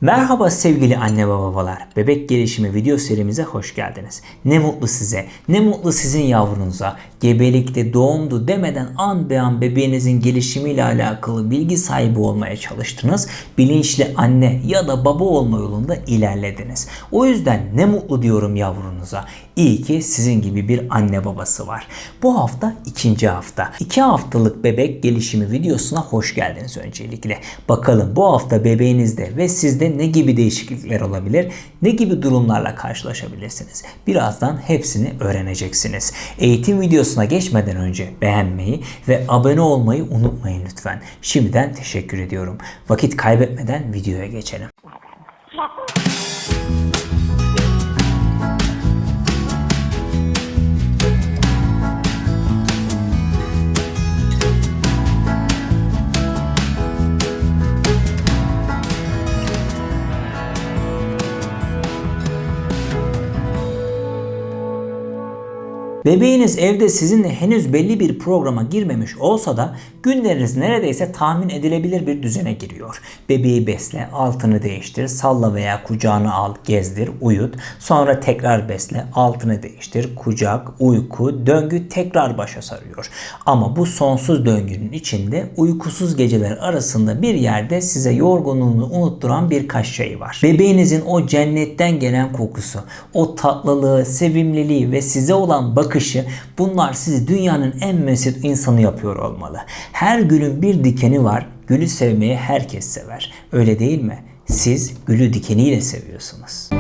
Merhaba sevgili anne ve babalar. Bebek gelişimi video serimize hoş geldiniz. Ne mutlu size, ne mutlu sizin yavrunuza. Gebelikte doğumdu demeden an be an bebeğinizin gelişimiyle alakalı bilgi sahibi olmaya çalıştınız. Bilinçli anne ya da baba olma yolunda ilerlediniz. O yüzden ne mutlu diyorum yavrunuza. İyi ki sizin gibi bir anne babası var. Bu hafta ikinci hafta. 2 haftalık bebek gelişimi videosuna hoş geldiniz öncelikle. Bakalım bu hafta bebeğinizde ve sizde ne gibi değişiklikler olabilir? Ne gibi durumlarla karşılaşabilirsiniz? Birazdan hepsini öğreneceksiniz. Eğitim videosuna geçmeden önce beğenmeyi ve abone olmayı unutmayın lütfen. Şimdiden teşekkür ediyorum. Vakit kaybetmeden videoya geçelim. Bebeğiniz evde sizinle henüz belli bir programa girmemiş olsa da günleriniz neredeyse tahmin edilebilir bir düzene giriyor. Bebeği besle, altını değiştir, salla veya kucağına al, gezdir, uyut. Sonra tekrar besle, altını değiştir, kucak, uyku, döngü tekrar başa sarıyor. Ama bu sonsuz döngünün içinde uykusuz geceler arasında bir yerde size yorgunluğunu unutturan birkaç şey var. Bebeğinizin o cennetten gelen kokusu, o tatlılığı, sevimliliği ve size olan bakışı, bunlar sizi dünyanın en mesut insanı yapıyor olmalı. Her gülün bir dikeni var. Gülü sevmeyi herkes sever. Öyle değil mi? Siz gülü dikeniyle seviyorsunuz.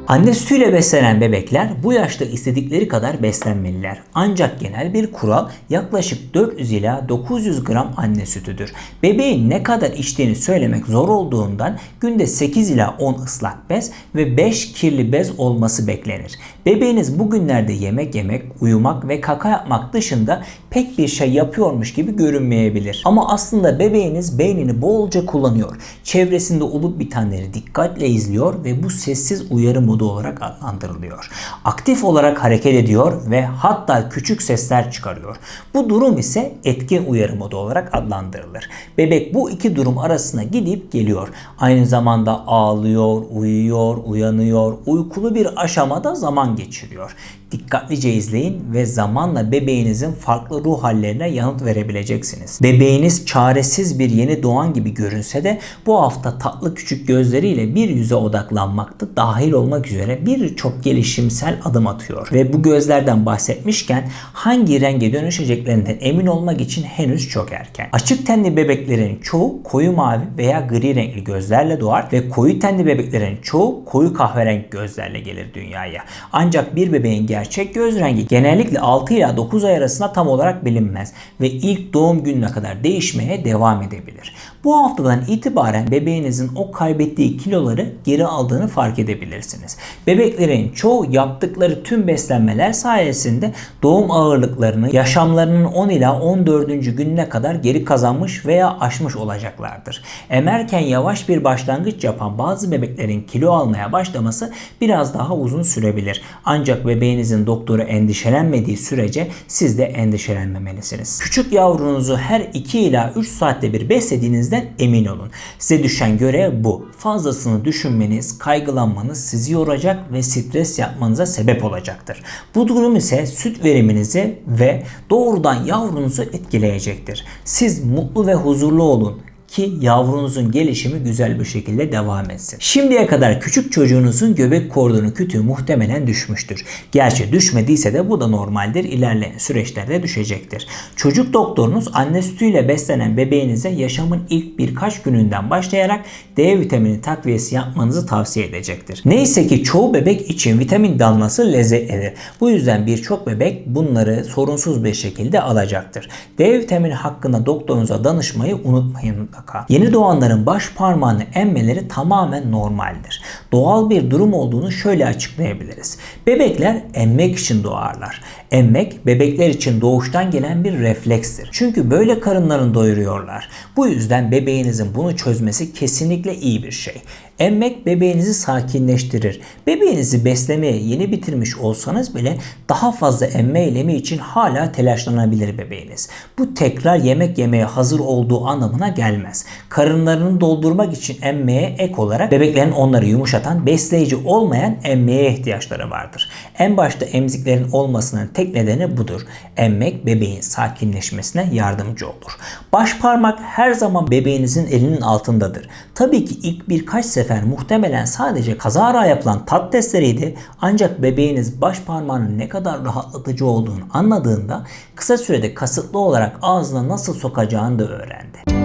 Anne sütüyle beslenen bebekler bu yaşta istedikleri kadar beslenmeliler. Ancak genel bir kural yaklaşık 400 ila 900 gram anne sütüdür. Bebeğin ne kadar içtiğini söylemek zor olduğundan günde 8 ila 10 ıslak bez ve 5 kirli bez olması beklenir. Bebeğiniz bugünlerde yemek yemek, uyumak ve kaka yapmak dışında pek bir şey yapıyormuş gibi görünmeyebilir. Ama aslında bebeğiniz beynini bolca kullanıyor. Çevresinde olup bitenleri dikkatle izliyor ve bu sessiz uyarı modu olarak adlandırılıyor. Aktif olarak hareket ediyor ve hatta küçük sesler çıkarıyor. Bu durum ise etkin uyarı modu olarak adlandırılır. Bebek bu iki durum arasına gidip geliyor. Aynı zamanda ağlıyor, uyuyor, uyanıyor, uykulu bir aşamada zaman geçiriyor. Dikkatlice izleyin ve zamanla bebeğinizin farklı ruh hallerine yanıt verebileceksiniz. Bebeğiniz çaresiz bir yeni doğan gibi görünse de bu hafta tatlı küçük gözleriyle bir yüze odaklanmakta dahil olmak üzere birçok gelişimsel adım atıyor. Ve bu gözlerden bahsetmişken hangi renge dönüşeceklerinden emin olmak için henüz çok erken. Açık tenli bebeklerin çoğu koyu mavi veya gri renkli gözlerle doğar ve koyu tenli bebeklerin çoğu koyu kahverengi gözlerle gelir dünyaya. Ancak bir bebeğin gerçek göz rengi genellikle 6 ila 9 ay arasında tam olarak bilinmez ve ilk doğum gününe kadar değişmeye devam edebilir. Bu haftadan itibaren bebeğinizin o kaybettiği kiloları geri aldığını fark edebilirsiniz. Bebeklerin çoğu yaptıkları tüm beslenmeler sayesinde doğum ağırlıklarını yaşamlarının 10 ila 14. gününe kadar geri kazanmış veya aşmış olacaklardır. Emerken yavaş bir başlangıç yapan bazı bebeklerin kilo almaya başlaması biraz daha uzun sürebilir. Ancak bebeğinizin doktoru endişelenmediği sürece siz de endişelenmemelisiniz. Küçük yavrunuzu her 2 ila 3 saatte bir beslediğinizden emin olun. Size düşen görev bu. Fazlasını düşünmeniz, kaygılanmanız sizi yoracak ve stres yapmanıza sebep olacaktır. Bu durum ise süt veriminizi ve doğrudan yavrunuzu etkileyecektir. Siz mutlu ve huzurlu olun ki yavrunuzun gelişimi güzel bir şekilde devam etsin. Şimdiye kadar küçük çocuğunuzun göbek kordonu kütüğü muhtemelen düşmüştür. Gerçi düşmediyse de bu da normaldir. İlerleyen süreçlerde düşecektir. Çocuk doktorunuz anne sütüyle beslenen bebeğinize yaşamın ilk birkaç gününden başlayarak D vitamini takviyesi yapmanızı tavsiye edecektir. Neyse ki çoğu bebek için vitamin damlası lezzetlidir. Bu yüzden birçok bebek bunları sorunsuz bir şekilde alacaktır. D vitamini hakkında doktorunuza danışmayı unutmayın. Yeni doğanların baş parmağını emmeleri tamamen normaldir. Doğal bir durum olduğunu şöyle açıklayabiliriz. Bebekler emmek için doğarlar. Emmek bebekler için doğuştan gelen bir reflekstir. Çünkü böyle karınlarını doyuruyorlar. Bu yüzden bebeğinizin bunu çözmesi kesinlikle iyi bir şey. Emmek bebeğinizi sakinleştirir. Bebeğinizi beslemeye yeni bitirmiş olsanız bile daha fazla emme eylemi için hala telaşlanabilir bebeğiniz. Bu tekrar yemek yemeye hazır olduğu anlamına gelmez. Karınlarını doldurmak için emmeye ek olarak bebeklerin onları yumuşatan, besleyici olmayan emmeye ihtiyaçları vardır. En başta emziklerin olmasının tek nedeni budur. Emmek bebeğin sakinleşmesine yardımcı olur. Baş parmak her zaman bebeğinizin elinin altındadır. Tabii ki ilk birkaç sefer muhtemelen sadece kazara yapılan tat testleriydi. Ancak bebeğiniz baş parmağının ne kadar rahatlatıcı olduğunu anladığında kısa sürede kasıtlı olarak ağzına nasıl sokacağını da öğrendi.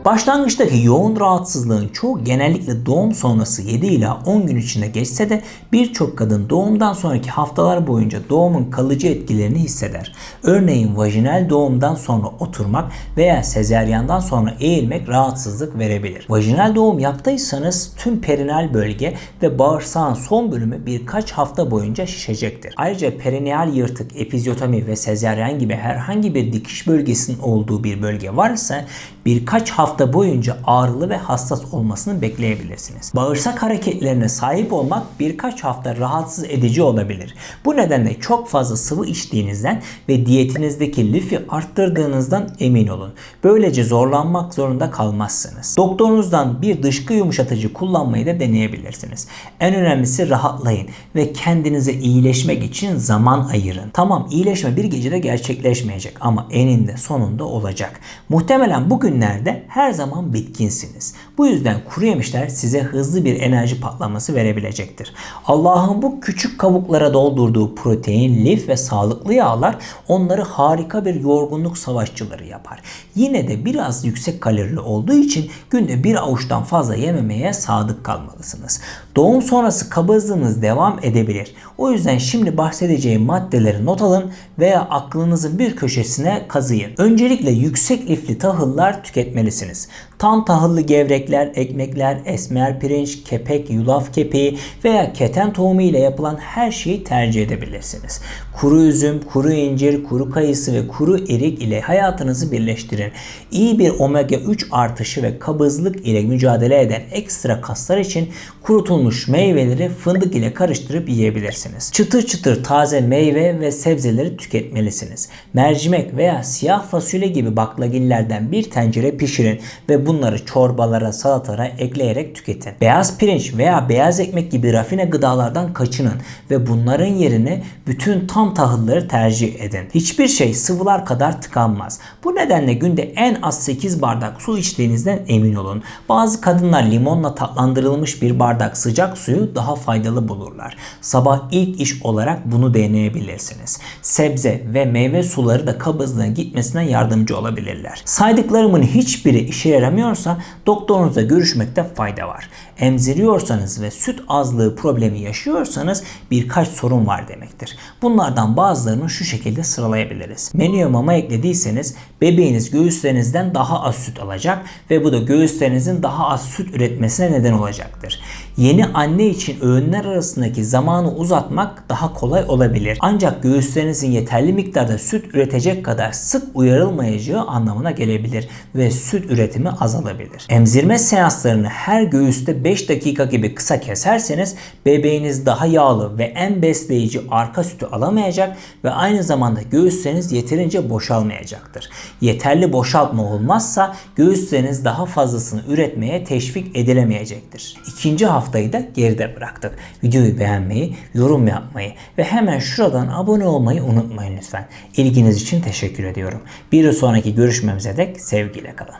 Başlangıçtaki yoğun rahatsızlığın çoğu genellikle doğum sonrası 7 ila 10 gün içinde geçse de birçok kadın doğumdan sonraki haftalar boyunca doğumun kalıcı etkilerini hisseder. Örneğin vajinal doğumdan sonra oturmak veya sezeryandan sonra eğilmek rahatsızlık verebilir. Vajinal doğum yaptıysanız tüm perineal bölge ve bağırsağın son bölümü birkaç hafta boyunca şişecektir. Ayrıca perineal yırtık, epizyotomi ve sezeryan gibi herhangi bir dikiş bölgesinin olduğu bir bölge varsa birkaç hafta boyunca ağrılı ve hassas olmasını bekleyebilirsiniz. Bağırsak hareketlerine sahip olmak birkaç hafta rahatsız edici olabilir. Bu nedenle çok fazla sıvı içtiğinizden ve diyetinizdeki lifi arttırdığınızdan emin olun. Böylece zorlanmak zorunda kalmazsınız. Doktorunuzdan bir dışkı yumuşatıcı kullanmayı da deneyebilirsiniz. En önemlisi rahatlayın ve kendinize iyileşmek için zaman ayırın. Tamam, iyileşme bir gecede gerçekleşmeyecek ama eninde sonunda olacak. Muhtemelen bugünlerde her zaman bitkinsiniz. Bu yüzden kuru yemişler size hızlı bir enerji patlaması verebilecektir. Allah'ın bu küçük kabuklara doldurduğu protein, lif ve sağlıklı yağlar onları harika bir yorgunluk savaşçıları yapar. Yine de biraz yüksek kalorili olduğu için günde bir avuçtan fazla yememeye sadık kalmalısınız. Doğum sonrası kabızlığınız devam edebilir. O yüzden şimdi bahsedeceğim maddeleri not alın veya aklınızın bir köşesine kazıyın. Öncelikle yüksek lifli tahıllar tüketmelisiniz. Tam tahıllı gevrekler, ekmekler, esmer pirinç, kepek, yulaf kepeği veya keten tohumu ile yapılan her şeyi tercih edebilirsiniz. Kuru üzüm, kuru incir, kuru kayısı ve kuru erik ile hayatınızı birleştirin. İyi bir omega 3 artışı ve kabızlık ile mücadele eden ekstra kaslar için kurutulmuş meyveleri fındık ile karıştırıp yiyebilirsiniz. Çıtır çıtır taze meyve ve sebzeleri tüketmelisiniz. Mercimek veya siyah fasulye gibi baklagillerden bir tencere pişirin ve bunları çorbalara, salatalara ekleyerek tüketin. Beyaz pirinç veya beyaz ekmek gibi rafine gıdalardan kaçının ve bunların yerine bütün tam tahılları tercih edin. Hiçbir şey sıvılar kadar tıkanmaz. Bu nedenle günde en az 8 bardak su içtiğinizden emin olun. Bazı kadınlar limonla tatlandırılmış bir bardak sıcak suyu daha faydalı bulurlar. Sabah ilk iş olarak bunu deneyebilirsiniz. Sebze ve meyve suları da kabızlığın gitmesine yardımcı olabilirler. Saydıklarımın hiçbiri işe yaramıyorsa doktorunuzla görüşmekte fayda var. Emziriyorsanız ve süt azlığı problemi yaşıyorsanız birkaç sorun var demektir. Bunlardan bazılarını şu şekilde sıralayabiliriz. Menüye mama eklediyseniz bebeğiniz göğüslerinizden daha az süt alacak ve bu da göğüslerinizin daha az süt üretmesine neden olacaktır. Yeni anne için öğünler arasındaki zamanı uzatmak daha kolay olabilir. Ancak göğüslerinizin yeterli miktarda süt üretecek kadar sık uyarılmayacağı anlamına gelebilir ve süt üretimi azalabilir. Emzirme seanslarını her göğüste 5 dakika gibi kısa keserseniz bebeğiniz daha yağlı ve en besleyici arka sütü alamayacak ve aynı zamanda göğüsleriniz yeterince boşalmayacaktır. Yeterli boşaltma olmazsa göğüsleriniz daha fazlasını üretmeye teşvik edilemeyecektir. İkinci haftayı da geride bıraktık. Videoyu beğenmeyi, yorum yapmayı ve hemen şuradan abone olmayı unutmayın lütfen. İlginiz için teşekkür ediyorum. Bir sonraki görüşmemize dek sevgiyle kalın.